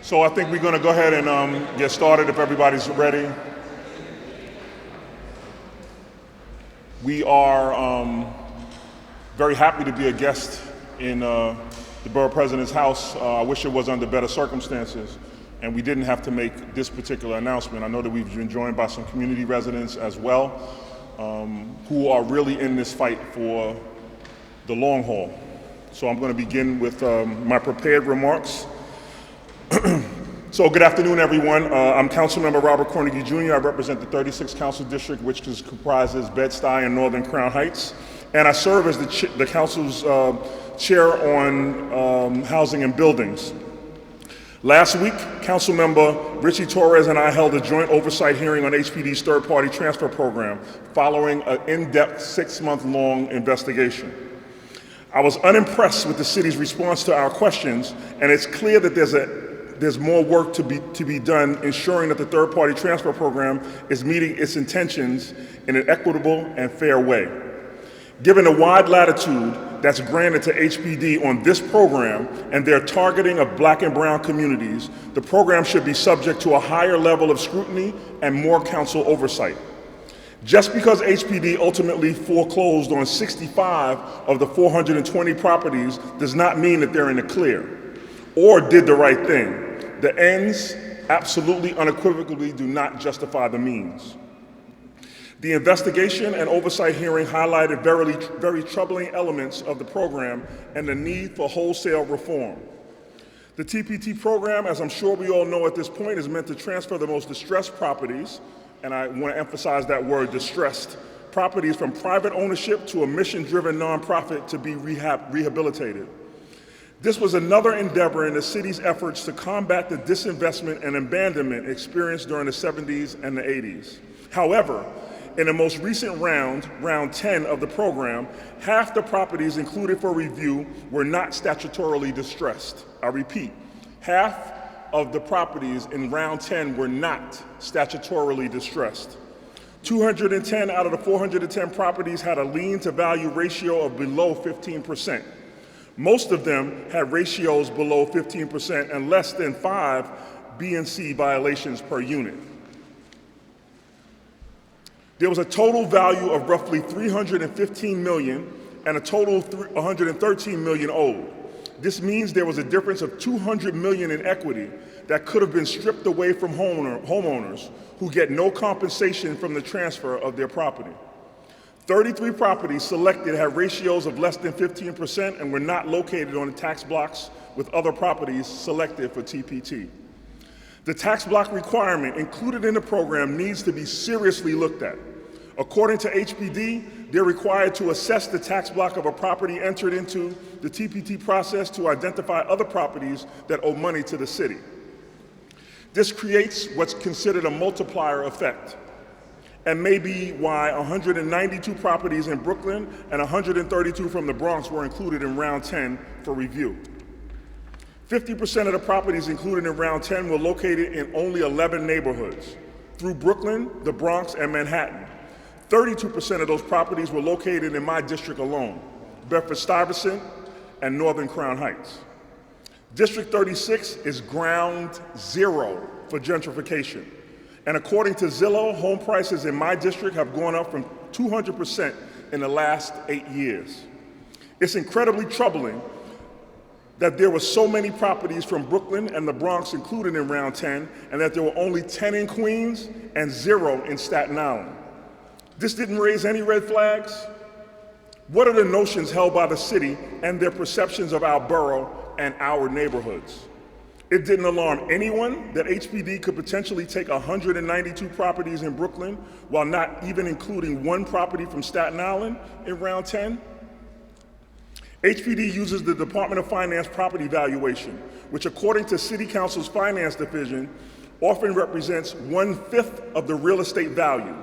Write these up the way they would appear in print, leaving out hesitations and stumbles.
So I think we're going to go ahead and get started if everybody's ready. We are very happy to be a guest in the Borough President's house. I wish it was under better circumstances and we didn't have to make this particular announcement. I know that we've been joined by some community residents as well who are really in this fight for the long haul. So I'm going to begin with my prepared remarks. So good afternoon, everyone. I'm Councilmember Robert Cornegy Jr. I represent the 36th Council District, which comprises Bed-Stuy and Northern Crown Heights. And I serve as the Council's chair on housing and buildings. Last week, Councilmember Richie Torres and I held a joint oversight hearing on HPD's third-party transfer program following an in-depth 6-month-long investigation. I was unimpressed with the city's response to our questions, and it's clear that there's more work to be done ensuring that the third-party transfer program is meeting its intentions in an equitable and fair way. Given the wide latitude that's granted to HPD on this program and their targeting of Black and brown communities, the program should be subject to a higher level of scrutiny and more council oversight. Just because HPD ultimately foreclosed on 65 of the 420 properties does not mean that they're in the clear or did the right thing. The ends absolutely unequivocally do not justify the means. The investigation and oversight hearing highlighted very troubling elements of the program and the need for wholesale reform. The TPT program, as I'm sure we all know at this point, is meant to transfer the most distressed properties, and I want to emphasize that word, distressed, properties from private ownership to a mission-driven nonprofit to be rehabilitated. This was another endeavor in the city's efforts to combat the disinvestment and abandonment experienced during the 70s and the 80s. However, in the most recent round 10 of the program, half the properties included for review were not statutorily distressed. I repeat, half of the properties in round 10 were not statutorily distressed. 210 out of the 410 properties had a lien to value ratio of below 15%. Most of them had ratios below 15% and less than 5 B and C violations per unit. There was a total value of roughly $315 million and a total of $113 million owed. This means there was a difference of $200 million in equity that could have been stripped away from homeowners who get no compensation from the transfer of their property. 33 properties selected had ratios of less than 15% and were not located on the tax blocks with other properties selected for TPT. The tax block requirement included in the program needs to be seriously looked at. According to HPD, they're required to assess the tax block of a property entered into the TPT process to identify other properties that owe money to the city. This creates what's considered a multiplier effect, and may be why 192 properties in Brooklyn and 132 from the Bronx were included in round 10 for review. 50% of the properties included in round 10 were located in only 11 neighborhoods, through Brooklyn, the Bronx, and Manhattan. 32% of those properties were located in my district alone, Bedford-Stuyvesant and Northern Crown Heights. District 36 is ground zero for gentrification. And according to Zillow, home prices in my district have gone up from 200% in the last 8 years. It's incredibly troubling that there were so many properties from Brooklyn and the Bronx included in round 10, and that there were only 10 in Queens and 0 in Staten Island. This didn't raise any red flags? What are the notions held by the city and their perceptions of our borough and our neighborhoods? It didn't alarm anyone that HPD could potentially take 192 properties in Brooklyn while not even including 1 property from Staten Island in round 10? HPD uses the Department of Finance property valuation, which according to City Council's Finance Division, often represents 1/5 of the real estate value.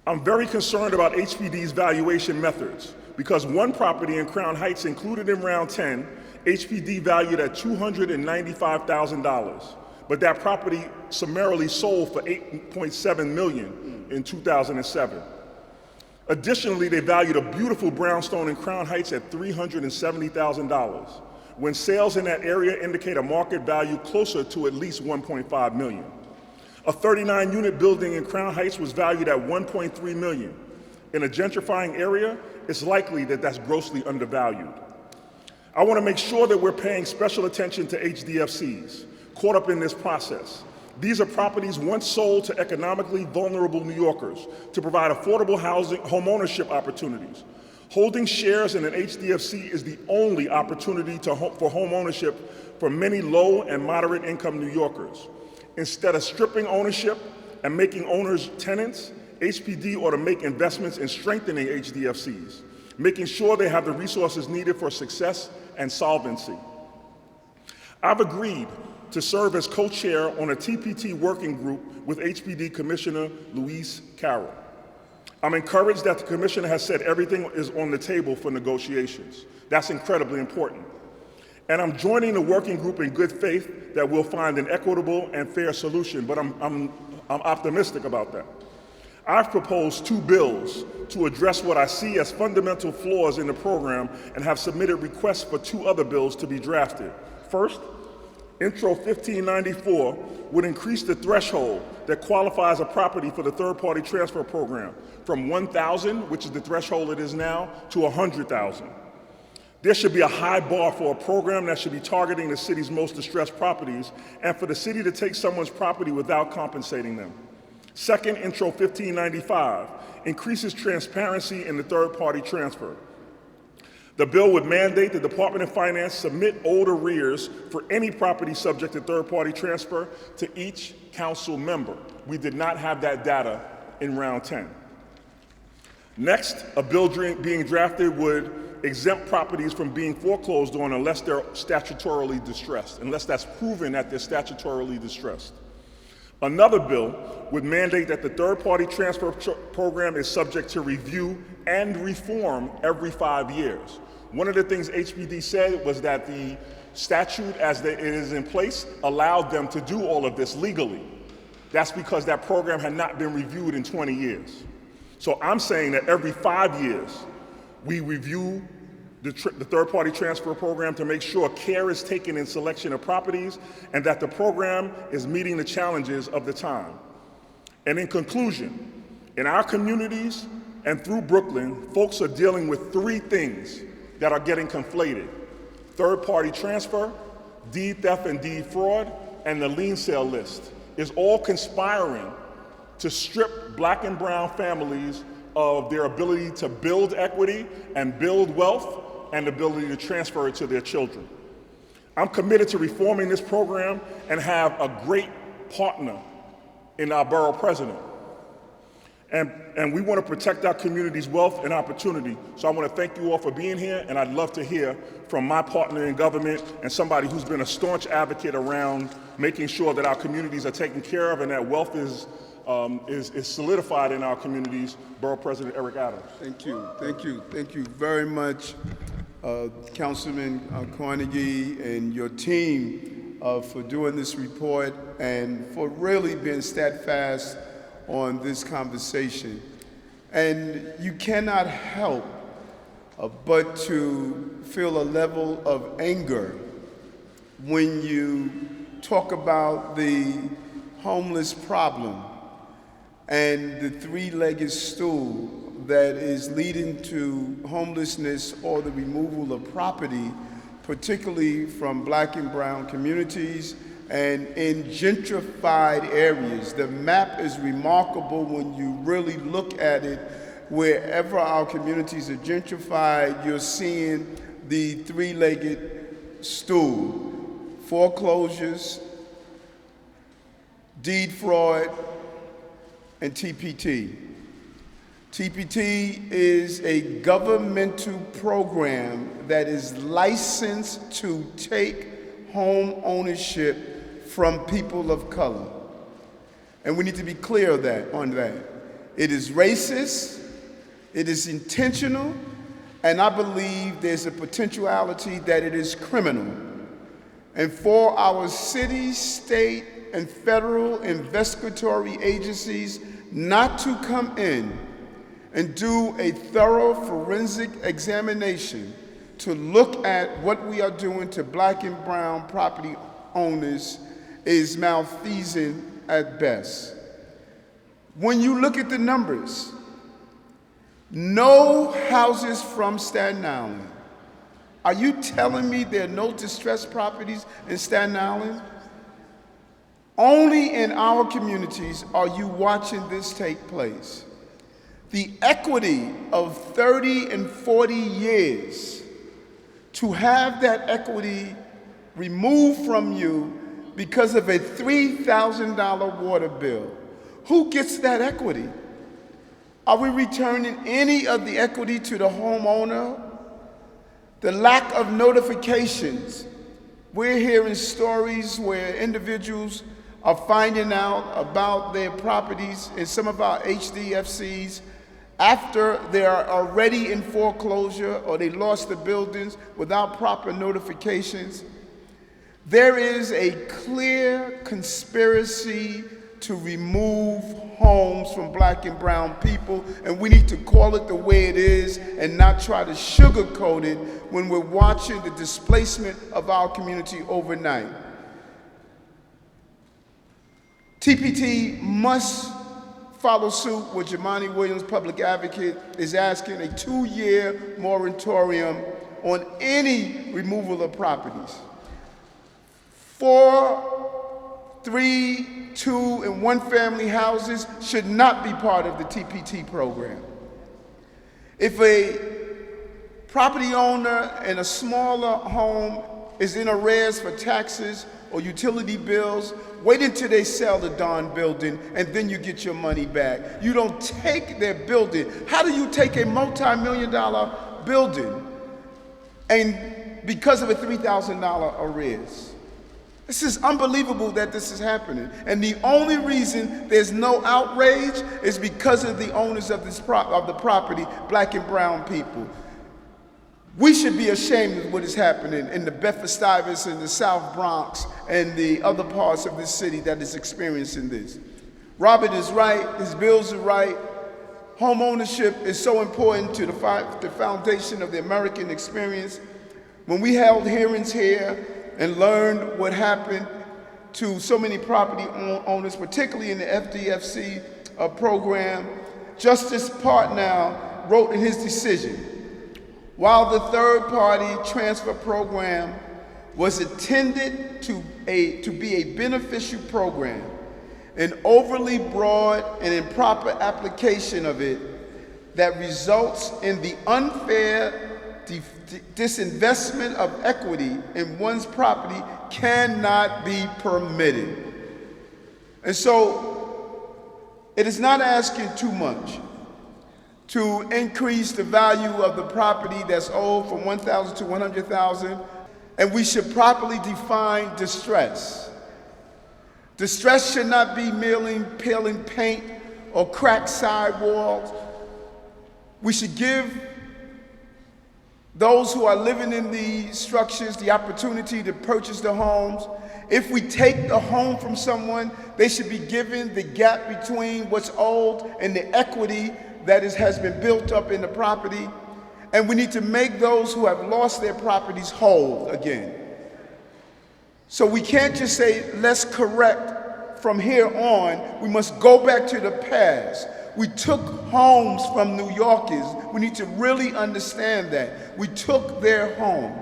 I'm very concerned about HPD's valuation methods because 1 property in Crown Heights included in round 10, HPD valued at $295,000, but that property summarily sold for $8.7 million in 2007. Additionally, they valued a beautiful brownstone in Crown Heights at $370,000. when sales in that area indicate a market value closer to at least $1.5 million. A 39-unit building in Crown Heights was valued at $1.3 million. In a gentrifying area, it's likely that that's grossly undervalued. I want to make sure that we're paying special attention to HDFCs caught up in this process. These are properties once sold to economically vulnerable New Yorkers to provide affordable housing, homeownership opportunities. Holding shares in an HDFC is the only opportunity for homeownership for many low and moderate income New Yorkers. Instead of stripping ownership and making owners tenants, HPD ought to make investments in strengthening HDFCs, making sure they have the resources needed for success and solvency. I've agreed to serve as co-chair on a TPT working group with HPD Commissioner Luis Carroll. I'm encouraged that the Commissioner has said everything is on the table for negotiations. That's incredibly important. And I'm joining the working group in good faith that we'll find an equitable and fair solution, but I'm optimistic about that. I've proposed 2 bills to address what I see as fundamental flaws in the program and have submitted requests for 2 other bills to be drafted. First, Intro 1594 would increase the threshold that qualifies a property for the third-party transfer program from $1,000, which is the threshold it is now, to $100,000. There should be a high bar for a program that should be targeting the city's most distressed properties and for the city to take someone's property without compensating them. Second, Intro 1595 increases transparency in the third-party transfer. The bill would mandate the Department of Finance submit old arrears for any property subject to third-party transfer to each council member. We did not have that data in round 10. Next, a bill being drafted would exempt properties from being foreclosed on unless they're statutorily distressed, unless that's proven that they're statutorily distressed. Another bill would mandate that the third-party transfer program is subject to review and reform every 5 years. One of the things HPD said was that the statute as it is in place allowed them to do all of this legally. That's because that program had not been reviewed in 20 years. So I'm saying that every 5 years, we review the third-party transfer program to make sure care is taken in selection of properties and that the program is meeting the challenges of the time. And in conclusion, in our communities and through Brooklyn, folks are dealing with 3 things that are getting conflated: third-party transfer, deed theft and deed fraud, and the lien sale list is all conspiring to strip Black and brown families of their ability to build equity and build wealth and the ability to transfer it to their children. I'm committed to reforming this program and have a great partner in our borough president. And we want to protect our community's wealth and opportunity. So I want to thank you all for being here, and I'd love to hear from my partner in government and somebody who's been a staunch advocate around making sure that our communities are taken care of and that wealth is solidified in our communities, Borough President Eric Adams. Thank you very much, Councilman Cornegy and your team for doing this report and for really being steadfast on this conversation. And you cannot help but to feel a level of anger when you talk about the homeless problem and the 3-legged stool that is leading to homelessness or the removal of property, particularly from Black and brown communities and in gentrified areas. The map is remarkable when you really look at it. Wherever our communities are gentrified, you're seeing the 3-legged stool: foreclosures, deed fraud, and TPT. TPT is a governmental program that is licensed to take home ownership from people of color. And we need to be clear on that. It is racist, it is intentional, and I believe there's a potentiality that it is criminal. And for our city, state, and federal investigatory agencies not to come in and do a thorough forensic examination to look at what we are doing to black and brown property owners is malfeasant at best. When you look at the numbers, no houses from Staten Island. Are you telling me there are no distressed properties in Staten Island? Only in our communities are you watching this take place. The equity of 30 and 40 years, to have that equity removed from you because of a $3,000 water bill. Who gets that equity? Are we returning any of the equity to the homeowner? The lack of notifications. We're hearing stories where individuals are finding out about their properties in some of our HDFCs after they are already in foreclosure or they lost the buildings without proper notifications. There is a clear conspiracy to remove homes from black and brown people, and we need to call it the way it is and not try to sugarcoat it when we're watching the displacement of our community overnight. TPT must follow suit with Jumaane Williams, public advocate, is asking a 2-year moratorium on any removal of properties. 4, 3, 2, and 1 family houses should not be part of the TPT program. If a property owner in a smaller home is in arrears for taxes or utility bills, wait until they sell the darn building and then you get your money back. You don't take their building. How do you take a multi-million-dollar building and because of a $3,000 arrears? This is unbelievable that this is happening. And the only reason there's no outrage is because of the owners of the property, black and brown people. We should be ashamed of what is happening in the Bedford-Stuyvesant and the South Bronx and the other parts of this city that is experiencing this. Robert is right, his bills are right. Home ownership is so important to the foundation of the American experience. When we held hearings here and learned what happened to so many property owners, particularly in the FDFC program, Justice Partnow wrote in his decision, while the third-party transfer program was intended to be a beneficial program, an overly broad and improper application of it that results in the unfair disinvestment of equity in one's property cannot be permitted. And so it is not asking too much to increase the value of the property that's owed from $1,000 to $100,000, and we should properly define distress. Distress should not be merely peeling paint or cracked sidewalls. We should give those who are living in these structures the opportunity to purchase the homes. If we take the home from someone, they should be given the gap between what's owed and the equity that has been built up in the property. And we need to make those who have lost their properties whole again. So we can't just say, let's correct from here on. We must go back to the past. We took homes from New Yorkers. We need to really understand that. We took their home.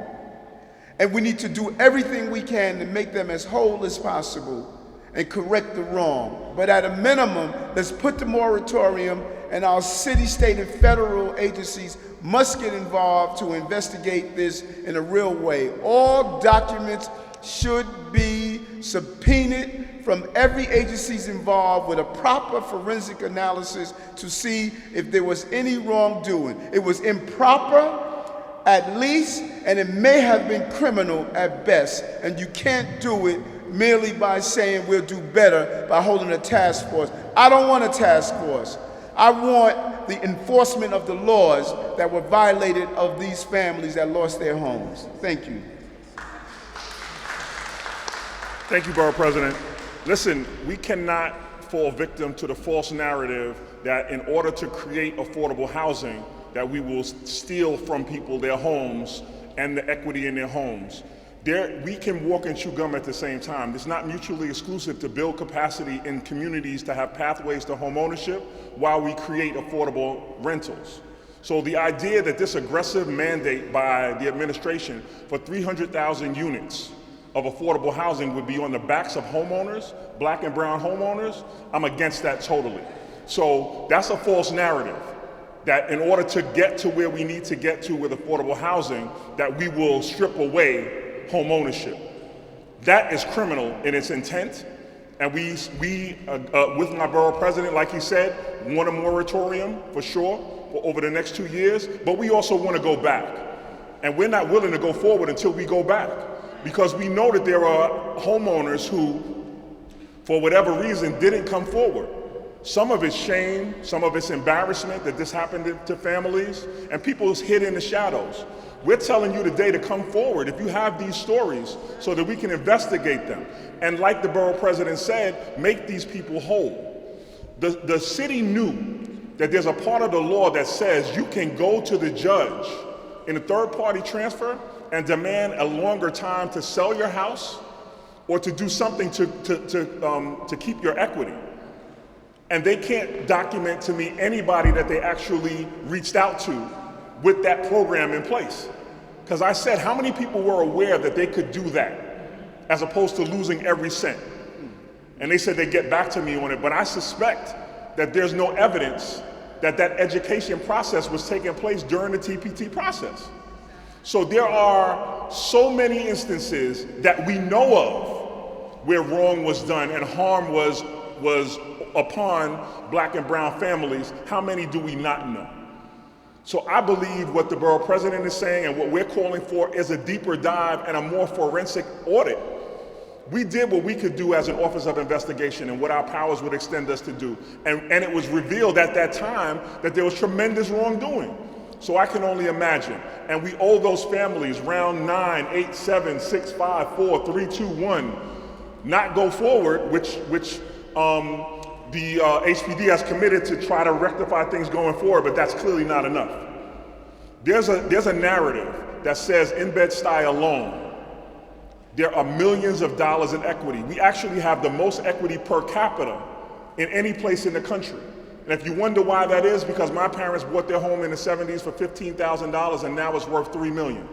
And we need to do everything we can to make them as whole as possible and correct the wrong. But at a minimum, let's put the moratorium, and our city, state, and federal agencies must get involved to investigate this in a real way. All documents should be subpoenaed from every agency involved with a proper forensic analysis to see if there was any wrongdoing. It was improper at least, and it may have been criminal at best, and you can't do it merely by saying we'll do better by holding a task force. I don't want a task force. I want the enforcement of the laws that were violated of these families that lost their homes. Thank you. Thank you, Borough President. Listen, we cannot fall victim to the false narrative that in order to create affordable housing, that we will steal from people their homes and the equity in their homes. We can walk and chew gum at the same time. It's not mutually exclusive to build capacity in communities to have pathways to home ownership while we create affordable rentals. So the idea that this aggressive mandate by the administration for 300,000 units of affordable housing would be on the backs of homeowners, black and brown homeowners, I'm against that totally. So that's a false narrative, that in order to get to where we need to get to with affordable housing, that we will strip away home ownership. That is criminal in its intent, and we with my borough president, like he said, want a moratorium for sure for over the next 2 years, but we also want to go back. And we're not willing to go forward until we go back, because we know that there are homeowners who, for whatever reason, didn't come forward. Some of it's shame, some of it's embarrassment that this happened to families, and people hid in the shadows. We're telling you today to come forward if you have these stories so that we can investigate them. And like the borough president said, make these people whole. The city knew that there's a part of the law that says you can go to the judge in a third-party transfer and demand a longer time to sell your house or to do something to keep your equity. And they can't document to me anybody that they actually reached out to with that program in place. Because I said, how many people were aware that they could do that as opposed to losing every cent? And they said they'd get back to me on it, but I suspect that there's no evidence that that education process was taking place during the TPT process. So there are so many instances that we know of where wrong was done and harm was upon black and brown families. How many do we not know? So I believe what the borough president is saying and what we're calling for is a deeper dive and a more forensic audit. We did what we could do as an Office of Investigation and what our powers would extend us to do. And it was revealed at that time that there was tremendous wrongdoing. So I can only imagine. And we owe those families round 9, 8, 7, 6, 5, 4, 3, 2, 1, not go forward, which the HPD has committed to try to rectify things going forward, but that's clearly not enough. There's a narrative that says in Bed-Stuy alone, there are millions of dollars in equity. We actually have the most equity per capita in any place in the country. And if you wonder why that is, because my parents bought their home in the 70s for $15,000 and now it's worth $3 million.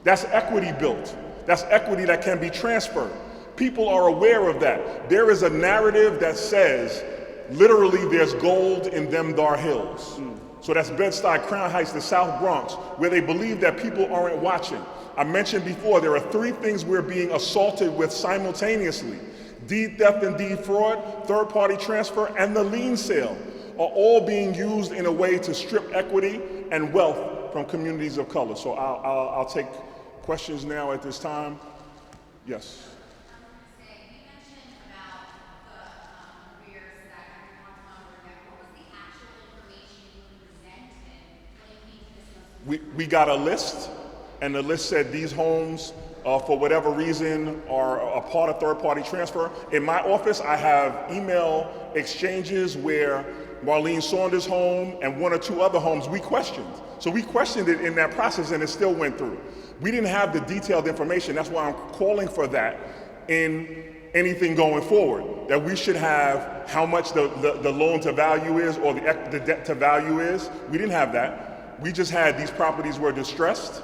That's equity built. That's equity that can be transferred. People are aware of that. There is a narrative that says, literally, there's gold in them dar hills. So that's Bed-Stuy, Crown Heights, the South Bronx, where they believe that people aren't watching. I mentioned before, there are 3 things we're being assaulted with simultaneously. Deed theft and deed fraud, third-party transfer, and the lien sale are all being used in a way to strip equity and wealth from communities of color. So I'll take questions now at this time. Yes. We got a list, and the list said these homes, for whatever reason, are a part of third-party transfer. In my office, I have email exchanges where Marlene Saunders' home and 1 or 2 other homes we questioned. So we questioned it in that process, and it still went through. We didn't have the detailed information. That's why I'm calling for that in anything going forward, that we should have how much the loan to value is or the debt to value is. We didn't have that. We just had these properties were distressed,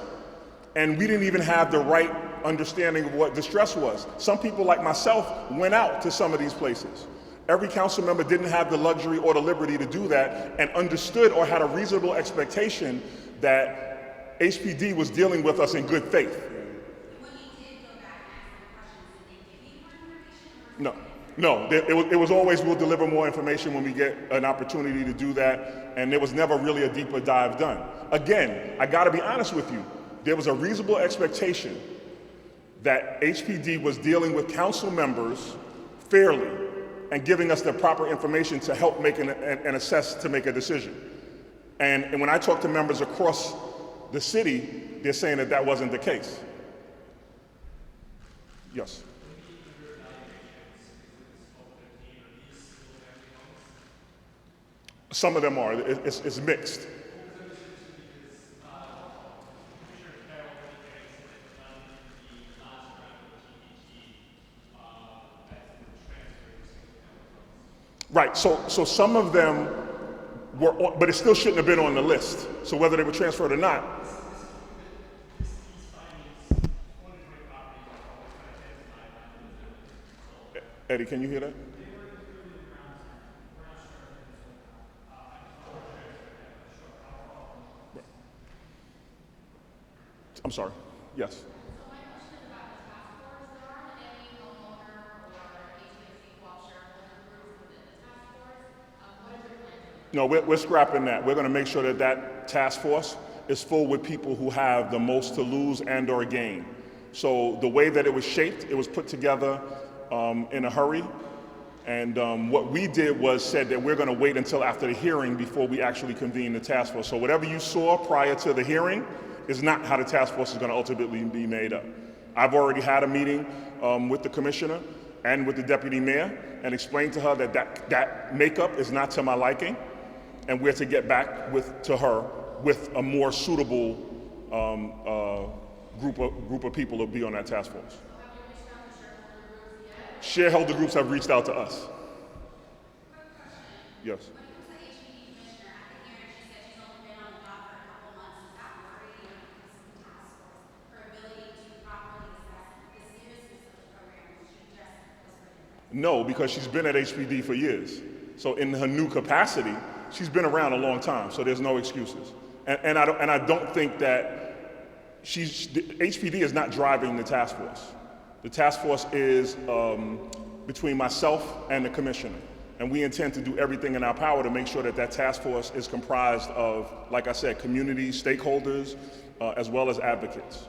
and we didn't even have the right understanding of what distress was. Some people like myself went out to some of these places. Every council member didn't have the luxury or the liberty to do that and understood or had a reasonable expectation that HPD was dealing with us in good faith. No, it was always we'll deliver more information when we get an opportunity to do that, and there was never really a deeper dive done. Again, I gotta be honest with you, there was a reasonable expectation that HPD was dealing with council members fairly and giving us the proper information to help make an assess to make a decision. And when I talk to members across the city, they're saying that that wasn't the case. Yes. Some of them are. It's mixed. Right, so some of them were, on, but it still shouldn't have been on the list. So whether they were transferred or not. Eddie, can you hear that? I'm sorry, yes. No, we're scrapping that. We're going to make sure that that task force is full with people who have the most to lose and or gain. So the way that it was shaped, it was put together in a hurry. And what we did was said that we're going to wait until after the hearing before we actually convene the task force. So whatever you saw prior to the hearing is not how the task force is going to ultimately be made up. I've already had a meeting with the commissioner and with the deputy mayor and explained to her that that makeup is not to my liking, and we're to get back to her with a more suitable group of people to be on that task force. Shareholder groups have reached out to us. Yes. No, because she's been at HPD for years. So in her new capacity, she's been around a long time, so there's no excuses. And I don't think that HPD is not driving the task force. The task force is between myself and the commissioner. And we intend to do everything in our power to make sure that that task force is comprised of, like I said, community stakeholders, as well as advocates.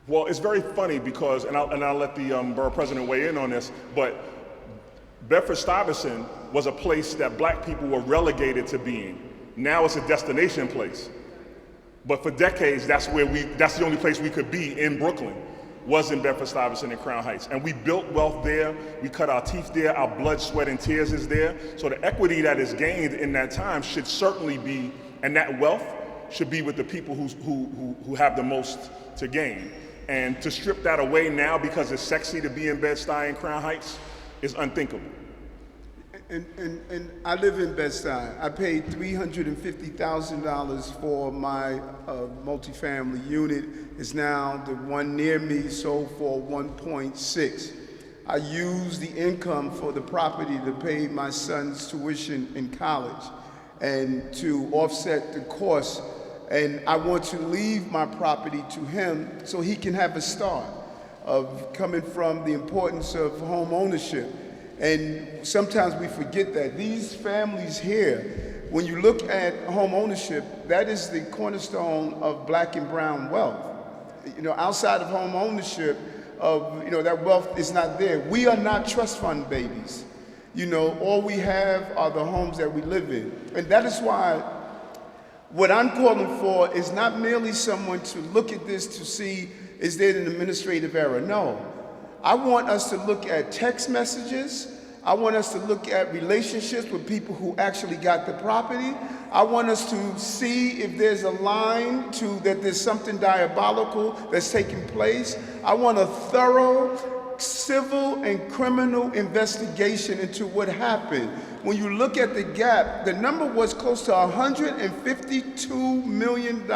Well, it's very funny because, and I'll let the borough president weigh in on this, but Bedford-Stuyvesant was a place that black people were relegated to being. Now it's a destination place. But for decades, that's the only place we could be in Brooklyn, was in Bedford-Stuyvesant and Crown Heights. And we built wealth there, we cut our teeth there, our blood, sweat, and tears is there. So the equity that is gained in that time should certainly be, and that wealth should be with the people who have the most to gain. And to strip that away now because it's sexy to be in Bed-Stuy and Crown Heights is unthinkable. And I live in Bed-Stuy. I paid $350,000 for my multifamily unit. It's now the one near me sold for 1.6. I used the income for the property to pay my son's tuition in college and to offset the cost. And I want to leave my property to him so he can have a start of coming from the importance of home ownership. And sometimes we forget that these families here, when you look at home ownership, that is the cornerstone of black and brown wealth. You know, outside of home ownership, that wealth is not there. We are not trust fund babies. You know, all we have are the homes that we live in. And that is why what I'm calling for is not merely someone to look at this to see, is there an administrative error? No. I want us to look at text messages. I want us to look at relationships with people who actually got the property. I want us to see if there's a line that there's something diabolical that's taking place. I want a thorough civil and criminal investigation into what happened. When you look at the gap, the number was close to $152 million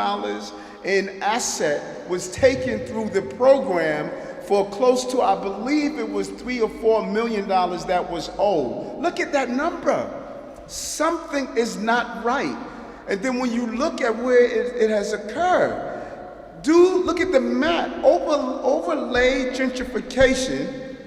in asset was taken through the program for close to, I believe it was $3 or $4 million that was owed. Look at that number. Something is not right. And then when you look at where it has occurred, look at the map, overlay gentrification,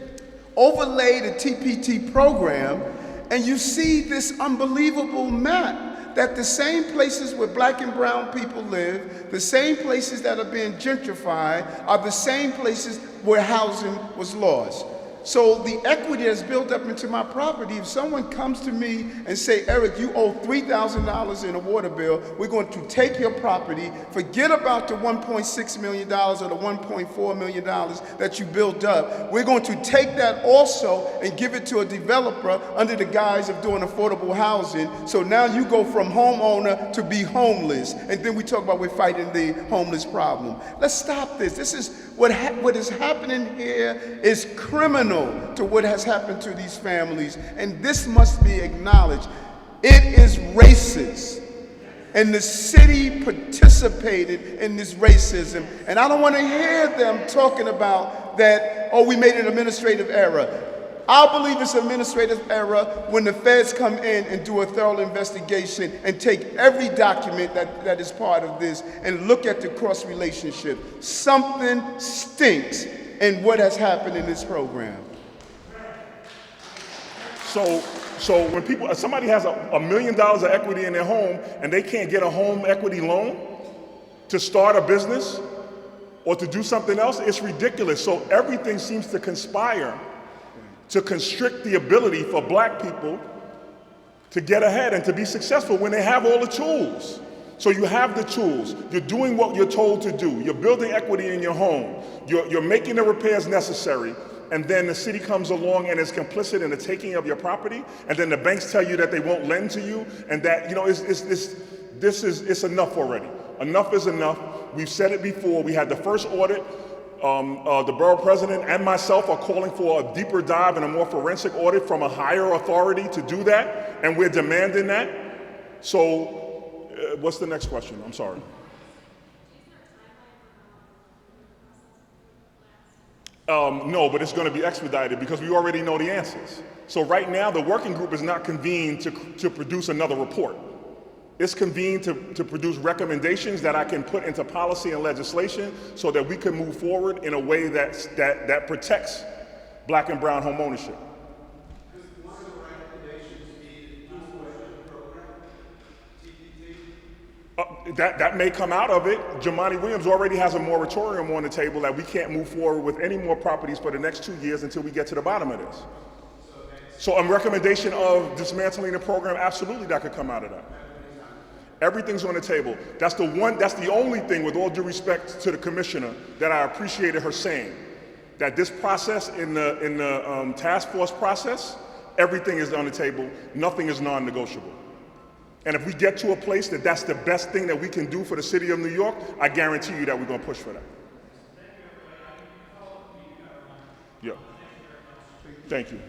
overlay the TPT program, and you see this unbelievable map that the same places where black and brown people live, the same places that are being gentrified, are the same places where housing was lost. So the equity that's built up into my property, if someone comes to me and say, Eric, you owe $3,000 in a water bill, we're going to take your property, forget about the $1.6 million or the $1.4 million that you built up. We're going to take that also and give it to a developer under the guise of doing affordable housing. So now you go from homeowner to be homeless. And then we talk about we're fighting the homeless problem. Let's stop this. This is what is happening here is criminal to what has happened to these families, and this must be acknowledged. It is racist, and the city participated in this racism, and I don't want to hear them talking about that, oh, we made an administrative error. I believe it's an administrative error when the feds come in and do a thorough investigation and take every document that is part of this and look at the cross relationship. Something stinks in what has happened in this program. So when somebody has $1 million of equity in their home and they can't get a home equity loan to start a business or to do something else, it's ridiculous. So everything seems to conspire to constrict the ability for black people to get ahead and to be successful when they have all the tools. So you have the tools, you're doing what you're told to do, you're building equity in your home, you're making the repairs necessary, and then the city comes along and is complicit in the taking of your property, and then the banks tell you that they won't lend to you, and that, it's enough already. Enough is enough. We've said it before. We had the first audit. The borough president and myself are calling for a deeper dive and a more forensic audit from a higher authority to do that, and we're demanding that. So, what's the next question? I'm sorry. No, but it's going to be expedited because we already know the answers. So right now, the working group is not convened to produce another report. It's convened to produce recommendations that I can put into policy and legislation so that we can move forward in a way that protects black and brown home ownership. One of the recommendations be the program, TPT? That may come out of it. Jamani Williams already has a moratorium on the table that we can't move forward with any more properties for the next 2 years until we get to the bottom of this. So a recommendation of dismantling the program, absolutely that could come out of that. Everything's on the table. That's the only thing, with all due respect to the commissioner, that I appreciated her saying. That this process in the task force process, everything is on the table, nothing is non-negotiable. And if we get to a place that that's the best thing that we can do for the city of New York, I guarantee you that we're going to push for that. Yeah. Thank you.